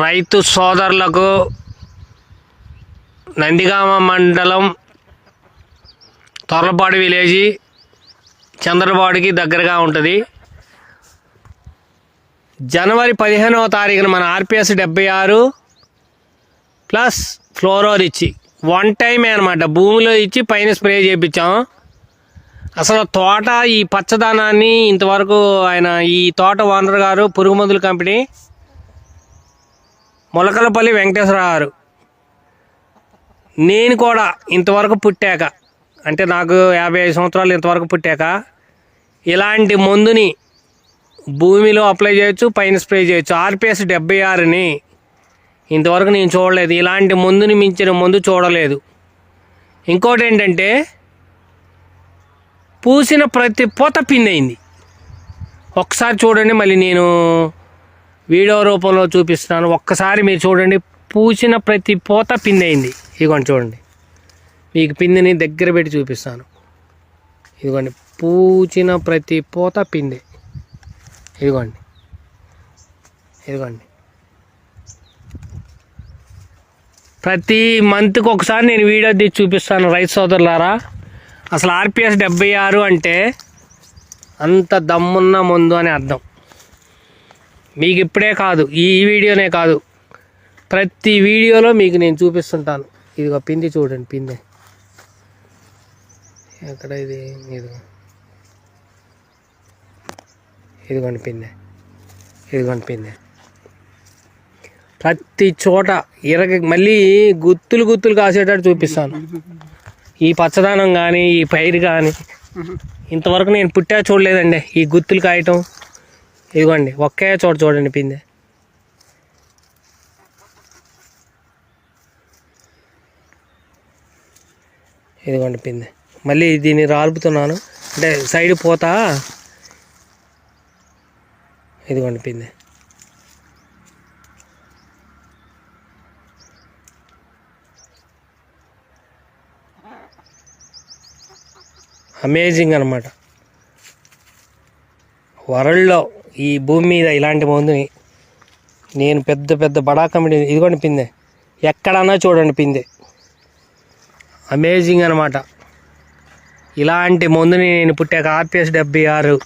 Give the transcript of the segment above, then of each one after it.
రైతు సోదరులకు నందిగామ మండలం తొర్లపాడు విలేజీ చంద్రపాడుకి దగ్గరగా ఉంటుంది. జనవరి 15వ తారీఖున మన ఆర్పిఎస్ 76 ప్లస్ ఫ్లోరోర్ ఇచ్చి వన్ టైమే అనమాట భూమిలో ఇచ్చి పైన స్ప్రే చేయించాం. అసలు తోట ఈ పచ్చదనాన్ని ఇంతవరకు ఈ తోట ఓనర్ గారు పురుగు మందుల కంపెనీ మొలకలపల్లి వెంకటేశ్వరరావు గారు. నేను కూడా ఇంతవరకు పుట్టాక అంటే నాకు 55 సంవత్సరాలు ఇంతవరకు పుట్టాక ఇలాంటి మందుని భూమిలో అప్లై చేయొచ్చు, పైన స్ప్రే చేయొచ్చు. ఆర్పిఎస్ 76ని ఇంతవరకు నేను చూడలేదు. ఇలాంటి మందుని మించిన మందు చూడలేదు. ఇంకోటి ఏంటంటే పూసిన ప్రతి పూత పిందయింది. ఒక్కసారి చూడండి, మళ్ళీ నేను వీడియో రూపంలో చూపిస్తాను. ఒక్కసారి మీరు చూడండి, పూసిన ప్రతి పూత పిందయింది. ఇదిగోండి చూడండి, మీకు పిందిని దగ్గర పెట్టి చూపిస్తాను. ఇదిగోండి, పూచిన ప్రతి పూత పిండి. ఇదిగోండి ఇదిగోండి ప్రతి మంత్కి ఒకసారి నేను వీడియో తీసి చూపిస్తాను రైతు సోదరులారా. అసలు ఆర్పిఎస్ 76 అంటే అంత దమ్మున్న మందు అని అర్థం. మీకు ఇప్పుడే కాదు, ఈ వీడియోనే కాదు, ప్రతి వీడియోలో మీకు నేను చూపిస్తుంటాను. ఇదిగో పిండి చూడండి, పిండి ఎక్కడ ఇది, ఇదిగోండి పిండి, ఇదిగోండి పిండి. ప్రతి చోట మళ్ళీ గుత్తులు గుత్తులు కాసేటట్టు చూపిస్తాను. ఈ పచ్చదనం కానీ ఈ పైరు కానీ ఇంతవరకు నేను పుట్టా చూడలేదండి. ఈ గుత్తులు కాయటం ఇదిగోండి, ఒకే చోట చూడండి పిండి. ఇదిగోండి పిండి. మళ్ళీ దీన్ని రాలుపుతున్నాను అంటే సైడ్ పోతా. ఇదిగోండి పిండి. అమేజింగ్ అనమాట. వరల్డ్లో ఈ భూమి మీద ఇలాంటి మందుని నేను పెద్ద పెద్ద బడా కంపెనీ. ఇదిగోండి పిందె, ఎక్కడన్నా చూడండి పిందె. అమేజింగ్ అనమాట. ఇలాంటి మందుని నేను పుట్టాక ఆర్పిఎస్ 76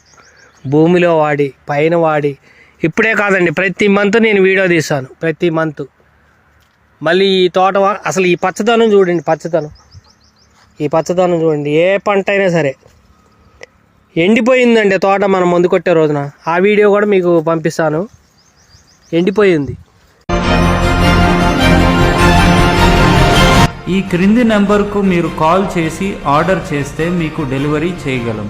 భూమిలో వాడి పైన వాడి ఇప్పుడే కాదండి, ప్రతి మంత్ నేను వీడియో తీస్తాను. ప్రతి మంత్ మళ్ళీ ఈ తోట అసలు ఈ పచ్చదనం చూడండి, ఈ పచ్చదనం చూడండి. ఏ పంట అయినా సరే ఎండిపోయిందండి తోట మనం మందు కొట్టే రోజున. ఆ వీడియో కూడా మీకు పంపిస్తాను. ఎండిపోయింది. ఈ క్రింది నెంబర్కు మీరు కాల్ చేసి ఆర్డర్ చేస్తే మీకు డెలివరీ చేయగలం.